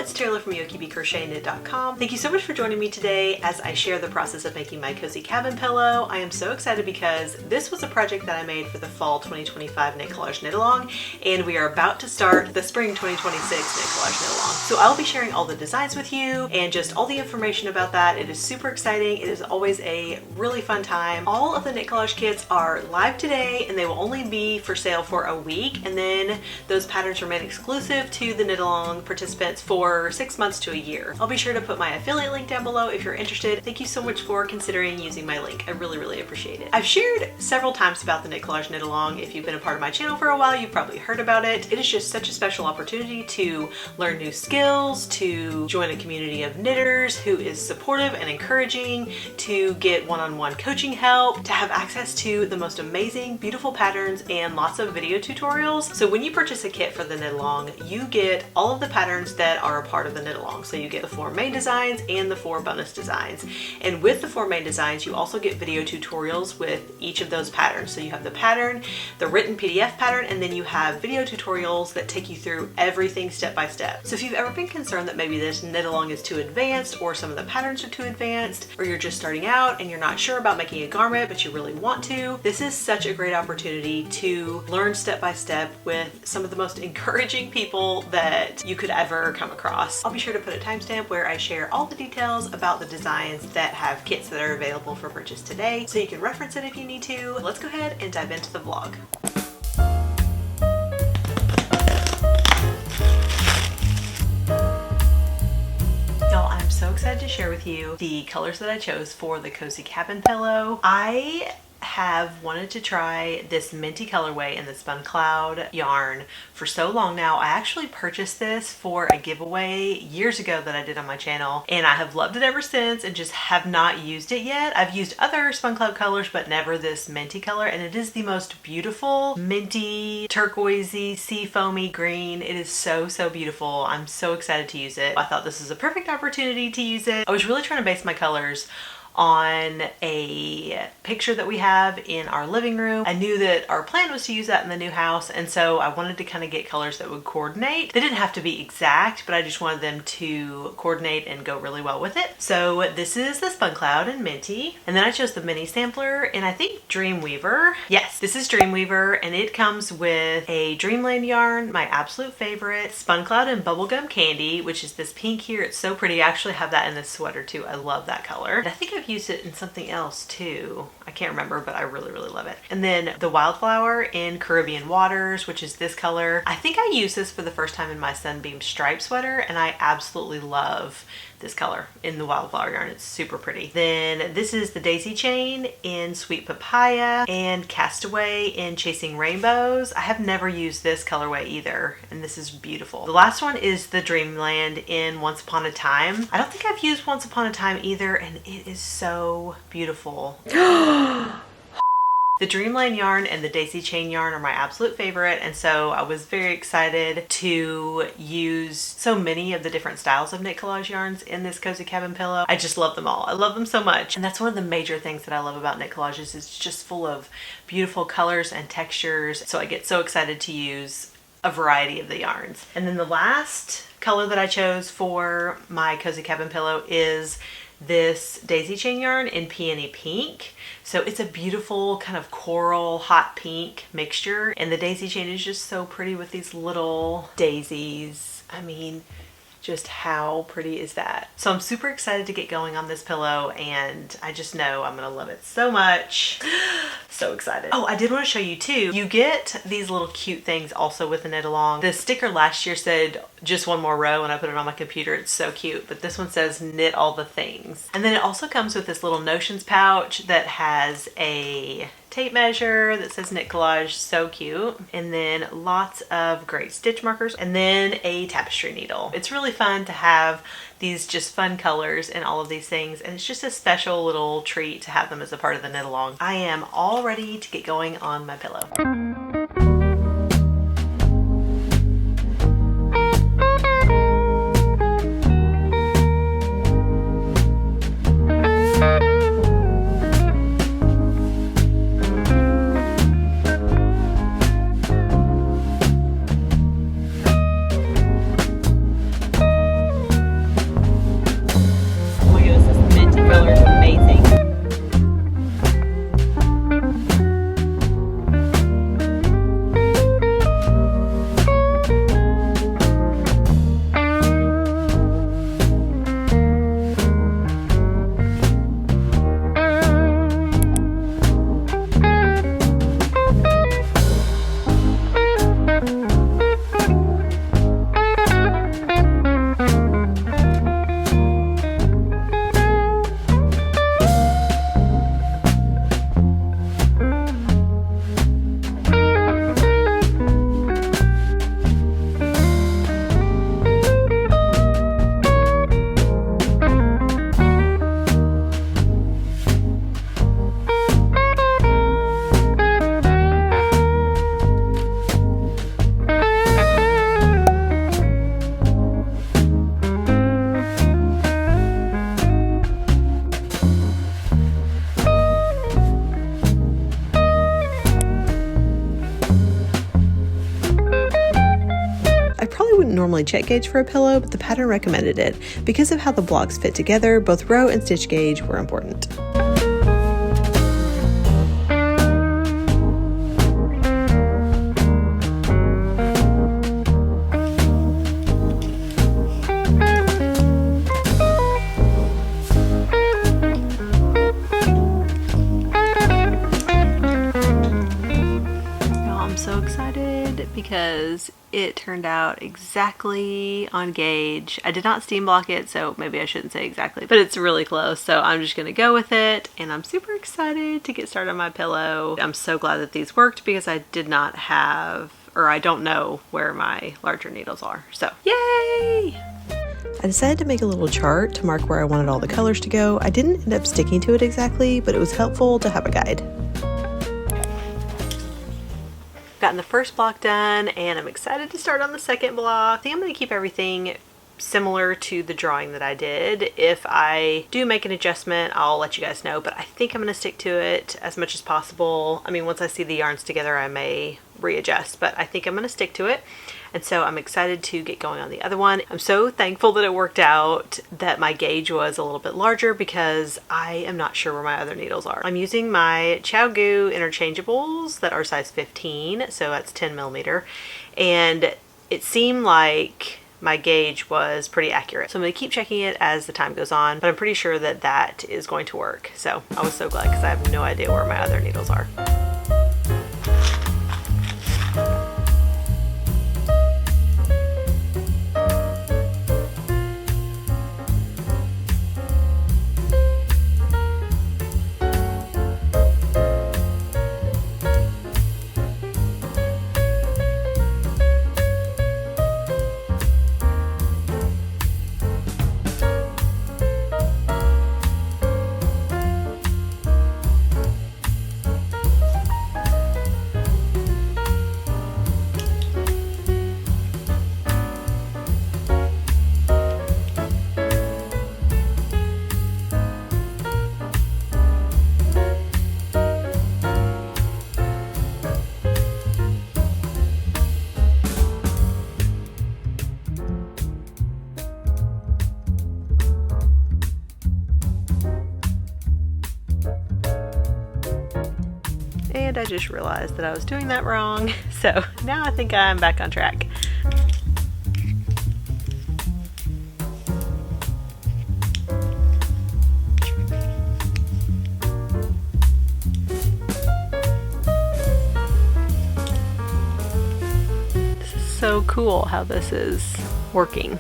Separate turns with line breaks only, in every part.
it's Taylor from yokieB Thank you so much for joining me today as I share the process of making my cozy cabin pillow. I am so excited because this was a project that I made for the fall 2025 Knit Collage Knit Along, and we are about to start the spring 2026 Knit Collage Knit Along. So I'll be sharing all the designs with you and just all the information about that. It is super exciting. It is always a really fun time. All of the Knit Collage kits are live today and they will only be for sale for a week, and then those patterns remain exclusive to the Knit Along participants for 6 months to a year. I'll be sure to put my affiliate link down below if you're interested. Thank you so much for considering using my link. I really appreciate it. I've shared several times about the Knit Collage Knit Along. If you've been a part of my channel for a while, you've probably heard about it. It is just such a special opportunity to learn new skills, to join a community of knitters who is supportive and encouraging, to get one-on-one coaching help, to have access to the most amazing, beautiful patterns and lots of video tutorials. So when you purchase a kit for the Knit Along, you get all of the patterns that are a part of the Knit Along. So you get the 4 main designs and the 4 bonus designs. And with the 4 main designs, you also get video tutorials with each of those patterns. So you have the pattern, the written PDF pattern, and then you have video tutorials that take you through everything step by step. So if you've ever been concerned that maybe this Knit Along is too advanced, or some of the patterns are too advanced, or you're just starting out and you're not sure about making a garment but you really want to, this is such a great opportunity to learn step by step with some of the most encouraging people that you could ever come across. I'll be sure to put a timestamp where I share all the details about the designs that have kits that are available for purchase today, so you can reference it if you need to. Let's go ahead and dive into the vlog. Y'all, I'm so excited to share with you the colors that I chose for the cozy cabin pillow. I have wanted to try this minty colorway in the Spun Cloud yarn for so long now. I actually purchased this for a giveaway years ago that I did on my channel, and I have loved it ever since and just have not used it yet. I've used other Spun Cloud colors, but never this minty color, and it is the most beautiful minty, turquoisey, sea foamy green. It is so beautiful. I'm so excited to use it. I thought this was a perfect opportunity to use it. I was really trying to base my colors on a picture that we have in our living room. I knew that our plan was to use that in the new house, and so I wanted to kind of get colors that would coordinate. They didn't have to be exact, but I just wanted them to coordinate and go really well with it. So this is the Spun Cloud in Minty, and then I chose the mini sampler and I think Dreamweaver. Yes, this is Dreamweaver, and it comes with a Dreamland yarn, my absolute favorite, Spun Cloud and Bubblegum Candy, which is this pink here. It's so pretty. I actually have that in this sweater too. I love that color. And I think I've used it in something else too. I can't remember, but I really love it. And then the Wildflower in Caribbean Waters, which is this color. I think I used this for the first time in my Sunbeam Stripe sweater, and I absolutely love this color in the Wildflower yarn. It's super pretty. Then this is the Daisy Chain in Sweet Papaya and Castaway in Chasing Rainbows. I have never used this colorway either, and this is beautiful. The last one is the Dreamland in Once Upon a Time. I don't think I've used Once Upon a Time either, and it is so beautiful. The Dreamland yarn and the Daisy Chain yarn are my absolute favorite, and so I was very excited to use so many of the different styles of Knit Collage yarns in this cozy cabin pillow. I just love them all. I love them so much, and that's one of the major things that I love about Knit Collages. It's just full of beautiful colors and textures, so I get so excited to use a variety of the yarns. And then the last color that I chose for my cozy cabin pillow is this Daisy Chain yarn in Peony Pink. So it's a beautiful kind of coral hot pink mixture, and the Daisy Chain is just so pretty with these little daisies. I mean, just how pretty is that? So I'm super excited to get going on this pillow, and I just know I'm gonna love it so much. So excited. Oh, I did want to show you too. You get these little cute things also with the Knit Along. The sticker last year said just one more row, and I put it on my computer. It's so cute, but this one says knit all the things. And then it also comes with this little notions pouch that has a tape measure that says Knit Collage. So cute. And then lots of great stitch markers, and then a tapestry needle. It's really fun to have these just fun colors and all of these things, and it's just a special little treat to have them as a part of the Knit Along. I am all ready to get going on my pillow. normally check gauge for a pillow, but the pattern recommended it. Because of how the blocks fit together, both row and stitch gauge were important. Because it turned out exactly on gauge. I did not steam block it, so maybe I shouldn't say exactly, but it's really close, so I'm just gonna go with it, and I'm super excited to get started on my pillow. I'm so glad that these worked because I did not have, or I don't know where my larger needles are, so yay! I decided to make a little chart to mark where I wanted all the colors to go. I didn't end up sticking to it exactly, but it was helpful to have a guide. Gotten the first block done, and I'm excited to start on the second block. I think I'm going to keep everything similar to the drawing that I did. If I do make an adjustment, I'll let you guys know, but I think I'm going to stick to it as much as possible. I mean, once I see the yarns together, I may readjust, but I think I'm going to stick to it. And so I'm excited to get going on the other one. I'm so thankful that it worked out that my gauge was a little bit larger because I am not sure where my other needles are. I'm using my ChiaoGoo interchangeables that are size 15, so that's 10 millimeter. And it seemed like my gauge was pretty accurate. So I'm gonna keep checking it as the time goes on, but I'm pretty sure that that is going to work. So I was so glad because I have no idea where my other needles are. And I just realized that I was doing that wrong, so now I think I'm back on track. This is so cool how this is working.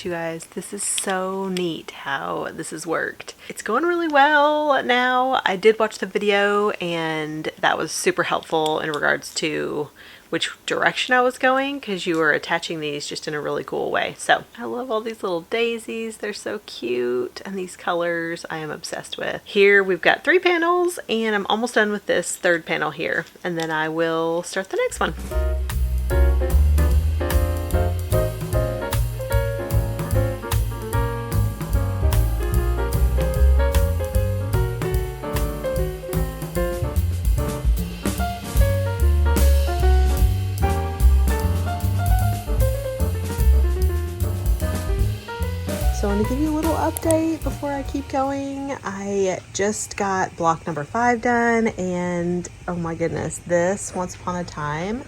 You guys, this is so neat how this has worked. It's going really well now. I did watch the video and that was super helpful in regards to which direction I was going because you were attaching these just in a really cool way. So I love all these little daisies. They're so cute, and these colors I am obsessed with. Here we've got 3 panels and I'm almost done with this 3rd panel here, and then I will start the next one. So I want to give you a little update before I keep going. I just got block number 5 done, and oh my goodness, this Once Upon a Time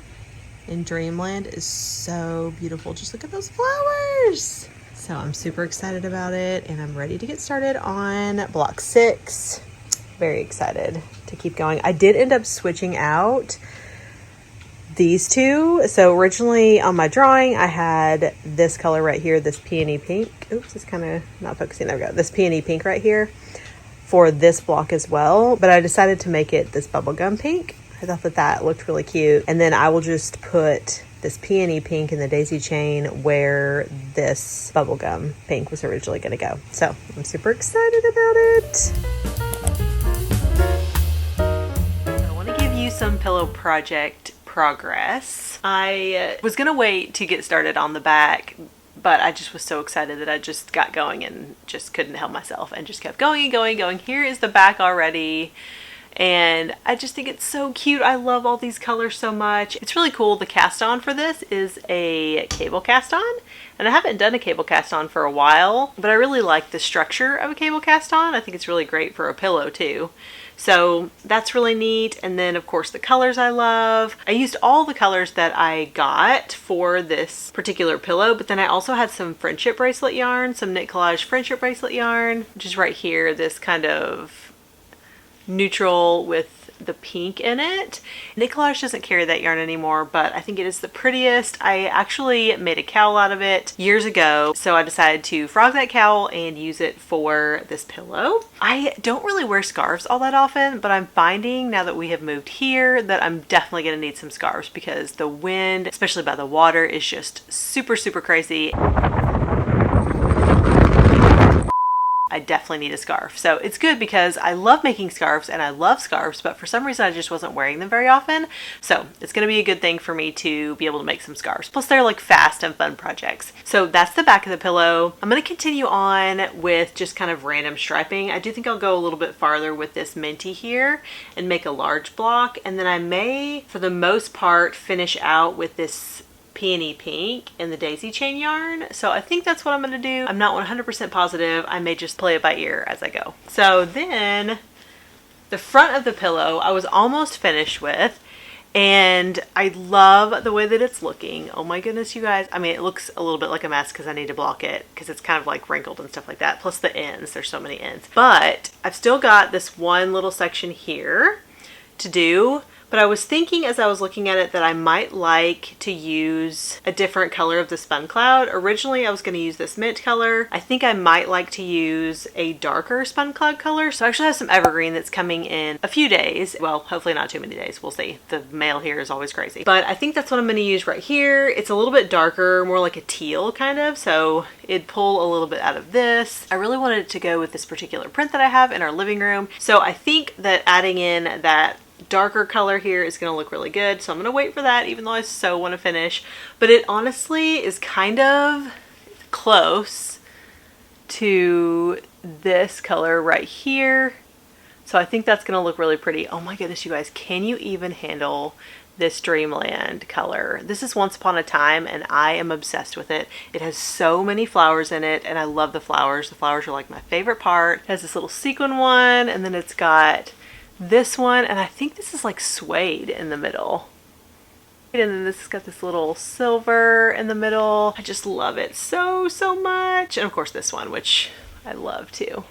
in Dreamland is so beautiful. Just look at those flowers. So I'm super excited about it, and I'm ready to get started on block 6. Very excited to keep going. I did end up switching out these two. So originally on my drawing, I had this color right here, this peony pink. Oops, it's kind of not focusing. There we go. This peony pink right here for this block as well. But I decided to make it this bubblegum pink. I thought that that looked really cute. And then I will just put this peony pink in the daisy chain where this bubblegum pink was originally going to go. So I'm super excited about it. some pillow project progress. I was gonna wait to get started on the back, but I just was so excited that I just got going and just couldn't help myself and just kept going and going. Here is the back already. And I just think it's so cute. I love all these colors so much. It's really cool. The cast on for this is a cable cast on. And I haven't done a cable cast on for a while, but I really like the structure of a cable cast on. I think it's really great for a pillow too. So that's really neat. And then of course the colors I love. I used all the colors that I got for this particular pillow, but then I also had some friendship bracelet yarn, some Knit Collage friendship bracelet yarn, which is right here, this kind of neutral with the pink in it. Knit Collage doesn't carry that yarn anymore, but I think it is the prettiest. I actually made a cowl out of it years ago, so I decided to frog that cowl and use it for this pillow. I don't really wear scarves all that often, but I'm finding now that we have moved here that I'm definitely gonna need some scarves because the wind, especially by the water, is just super crazy. I definitely need a scarf. So it's good because I love making scarves and I love scarves, but for some reason I just wasn't wearing them very often. So it's going to be a good thing for me to be able to make some scarves. Plus they're like fast and fun projects. So that's the back of the pillow. I'm going to continue on with just kind of random striping. I do think I'll go a little bit farther with this minty here and make a large block. And then I may, for the most part, finish out with this peony pink in the daisy chain yarn. So I think that's what I'm going to do. I'm not 100% positive. I may just play it by ear as I go. So then the front of the pillow I was almost finished with, and I love the way that it's looking. Oh my goodness, you guys. I mean, it looks a little bit like a mess because I need to block it because it's kind of like wrinkled and stuff like that. Plus the ends, there's so many ends. But I've still got this one little section here to do. But I was thinking as I was looking at it that I might like to use a different color of the Spun Cloud. Originally I was going to use this mint color. I think I might like to use a darker Spun Cloud color. So I actually have some evergreen that's coming in a few days. Well, hopefully not too many days. We'll see. The mail here is always crazy. But I think that's what I'm going to use right here. It's a little bit darker, more like a teal kind of. So it'd pull a little bit out of this. I really wanted it to go with this particular print that I have in our living room. So I think that adding in that darker color here is going to look really good, so I'm going to wait for that even though I so want to finish. But it honestly is kind of close to this color right here, so I think that's going to look really pretty. Oh my goodness, you guys, can you even handle this Dreamland color? This is Once Upon a Time and I am obsessed with it. It has so many flowers in it and I love the flowers. The flowers are like my favorite part. It has this little sequin one and then it's got this one, and I think this is like suede in the middle. And then this has got this little silver in the middle. I just love it so much. And of course this one, which I love too,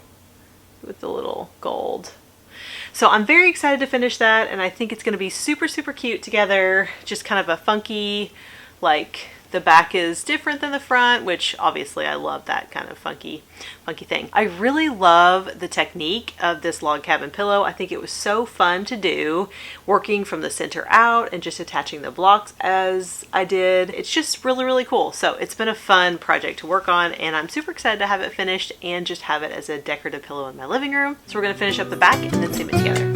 with the little gold. So I'm very excited to finish that, and I think it's going to be super cute together. Just kind of a funky, like the back is different than the front, which obviously I love that kind of funky thing. I really love the technique of this log cabin pillow. I think it was so fun to do, working from the center out and just attaching the blocks as I did. It's just really cool. So it's been a fun project to work on, and I'm super excited to have it finished and just have it as a decorative pillow in my living room. So we're going to finish up the back and then seam it together.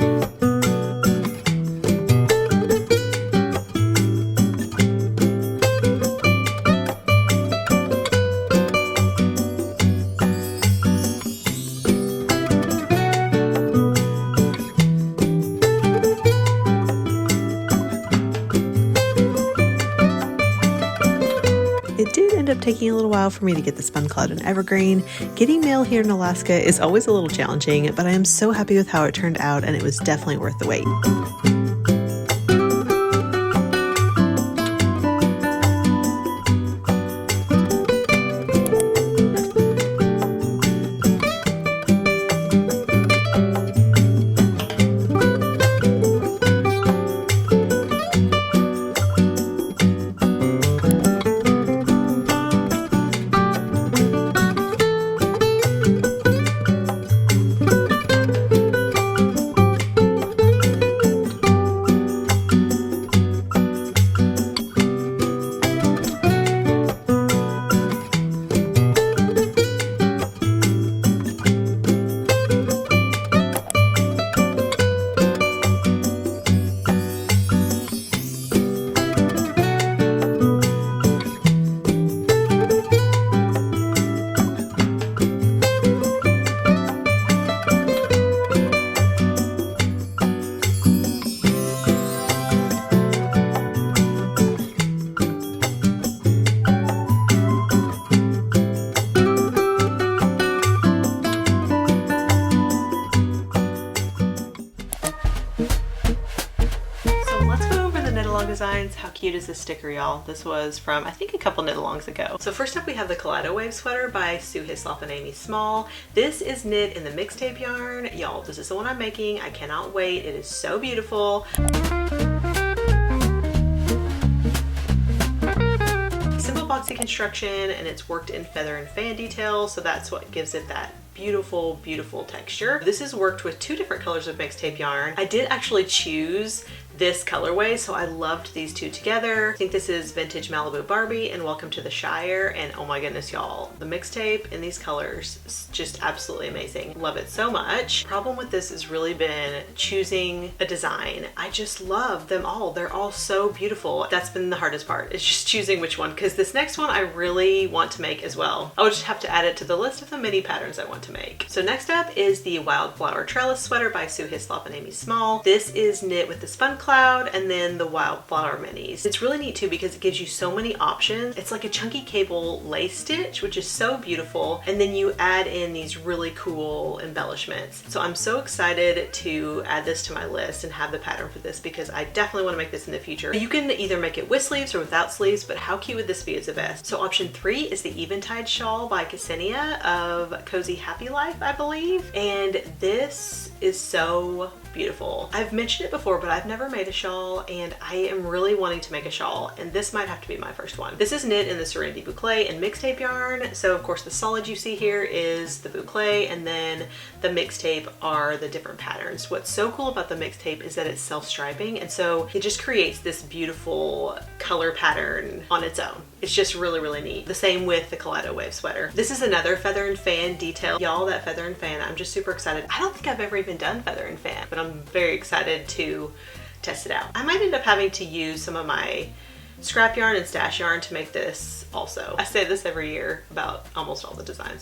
It did end up taking a little while for me to get the Spun Cloud and evergreen. Getting mail here in Alaska is always a little challenging, but I am so happy with how it turned out, and it was definitely worth the wait.
is this sticker, y'all? This was from, I think, a couple knit-alongs ago. So first up we have the yokieB sweater by Sue Hislop and Amy Small. This is knit in the mixtape yarn. Y'all, this is the one I'm making. I cannot wait. It is so beautiful. Simple boxy construction, and it's worked in feather and fan detail, so that's what gives it that beautiful, beautiful texture. This is worked with 2 different colors of mixtape yarn. I did actually choose this colorway, so I loved these 2 together. I think this is Vintage Malibu Barbie and Welcome to the Shire, and oh my goodness, y'all, the mixtape in these colors is just absolutely amazing. Love it so much. Problem with this has really been choosing a design. I just love them all. They're all so beautiful. That's been the hardest part, is just choosing which one, because this next one I really want to make as well. I would just have to add it to the list of the mini patterns I want to make. So next up is the Wildflower Trellis sweater by Sue Hislop and Amy Small. This is knit with the Spun Cloud and then the Wildflower minis. It's really neat too because it gives you so many options. It's like a chunky cable lace stitch, which is so beautiful, and then you add in these really cool embellishments. So I'm so excited to add this to my list and have the pattern for this, because I definitely want to make this in the future. You can either make it with sleeves or without sleeves, but how cute would this be is the best. So option 3 is the Eventide shawl by Ksenia of Cozy Happy Life, I believe, and this is so beautiful. I've mentioned it before, but I've never made a shawl, and I am really wanting to make a shawl, and this might have to be my first one. This is knit in the Serenity Boucle and mixtape yarn. So of course the solid you see here is the boucle, and then the mixtape are the different patterns. What's so cool about the mixtape is that it's self-striping, and so it just creates this beautiful color pattern on its own. It's just really, really neat. The same with the yokieB sweater. This is another feather and fan detail. Y'all, that feather and fan, I'm just super excited. I don't think I've ever even done feather and fan, but I'm very excited to test it out. I might end up having to use some of my scrap yarn and stash yarn to make this also. I say this every year about almost all the designs.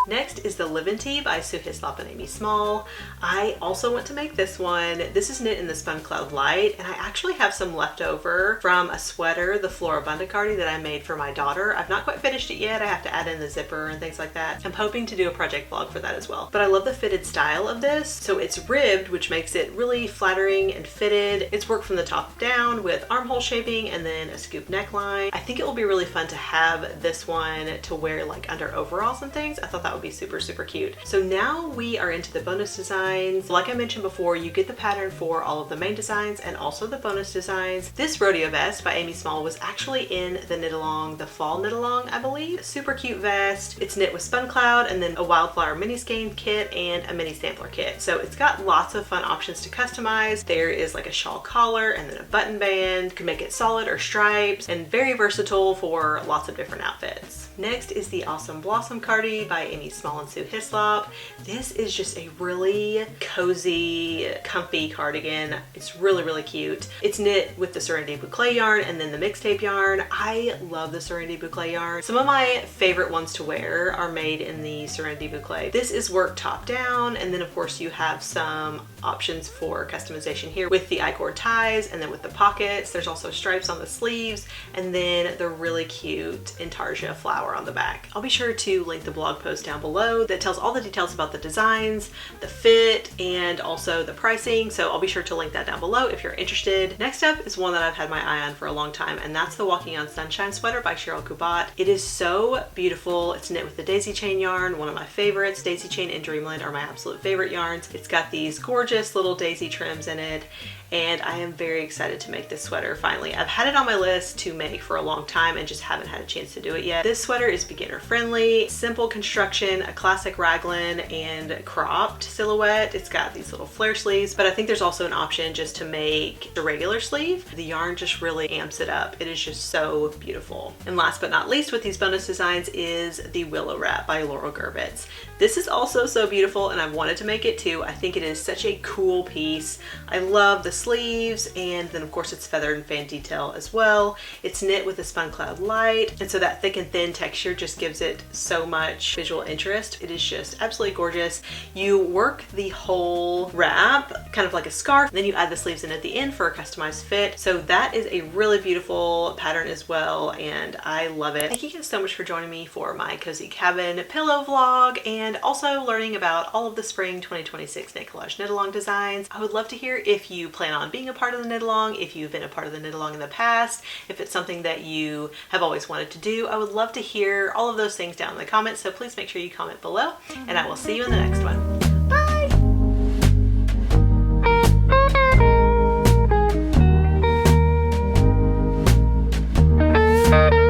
Next is the Live and Tea by Sue Hislop and Amy Small. I also want to make this one. This is knit in the Spun Cloud Light, and I actually have some left over from a sweater, the Florabunda Cardi, that I made for my daughter. I've not quite finished it yet. I have to add in the zipper and things like that. I'm hoping to do a project vlog for that as well. But I love the fitted style of this. So it's ribbed, which makes it really flattering and fitted. It's worked from the top down with armhole shaping and then a scoop neckline. I think it will be really fun to have this one to wear like under overalls and things. I thought that would be super, super cute. So now we are into the bonus designs. Like I mentioned before, you get the pattern for all of the main designs and also the bonus designs. This rodeo vest by Amy Small was actually in the Knitalong, the fall Knitalong, I believe. Super cute vest. It's knit with Spun Cloud and then a Wildflower mini skein kit and a mini sampler kit. So it's got lots of fun options to customize. There is like a shawl collar and then a button band. You can make it solid or stripes, and very versatile for lots of different outfits. Next is the Awesome Blossom Cardi by Amy Small and Sue Hislop. This is just a really cozy, comfy cardigan. It's really, really cute. It's knit with the Serenity Boucle yarn and then the mixtape yarn. I love the Serenity Boucle yarn. Some of my favorite ones to wear are made in the Serenity Boucle. This is worked top down, and then of course you have some options for customization here with the I-cord ties and then with the pockets. There's also stripes on the sleeves and then the really cute intarsia flower on the back. I'll be sure to link the blog post down below that tells all the details about the designs, the fit, and also the pricing. So I'll be sure to link that down below if you're interested. Next up is one that I've had my eye on for a long time, and that's the Walking on Sunshine sweater by Cheryl Kubat. It is so beautiful. It's knit with the daisy chain yarn, one of my favorites. Daisy chain and Dreamland are my absolute favorite yarns. It's got these gorgeous little daisy trims in it, and I am very excited to make this sweater finally. I've had it on my list to make for a long time and just haven't had a chance to do it yet. This sweater is beginner friendly, simple construction, a classic raglan and cropped silhouette. It's got these little flare sleeves, but I think there's also an option just to make the regular sleeve. The yarn just really amps it up. It is just so beautiful. And last but not least with these bonus designs is the Willow Wrap by Laurel Gerbitz. This is also so beautiful, and I've wanted to make it too. I think it is such a cool piece. I love the sleeves, and then of course it's feathered and fan detail as well. It's knit with a Spun Cloud Light, and so that thick and thin texture just gives it so much visual interest. It is just absolutely gorgeous. You work the whole wrap kind of like a scarf, then you add the sleeves in at the end for a customized fit. So that is a really beautiful pattern as well, and I love it. Thank you guys so much for joining me for my Cozy Cabin pillow vlog, and also learning about all of the spring 2026 Knit Collage Knit Along designs. I would love to hear if you plan plan on being a part of the Knitalong, if you've been a part of the Knitalong in the past, if it's something that you have always wanted to do. I would love to hear all of those things down in the comments, so please make sure you comment below, and I will see you in the next one. Bye!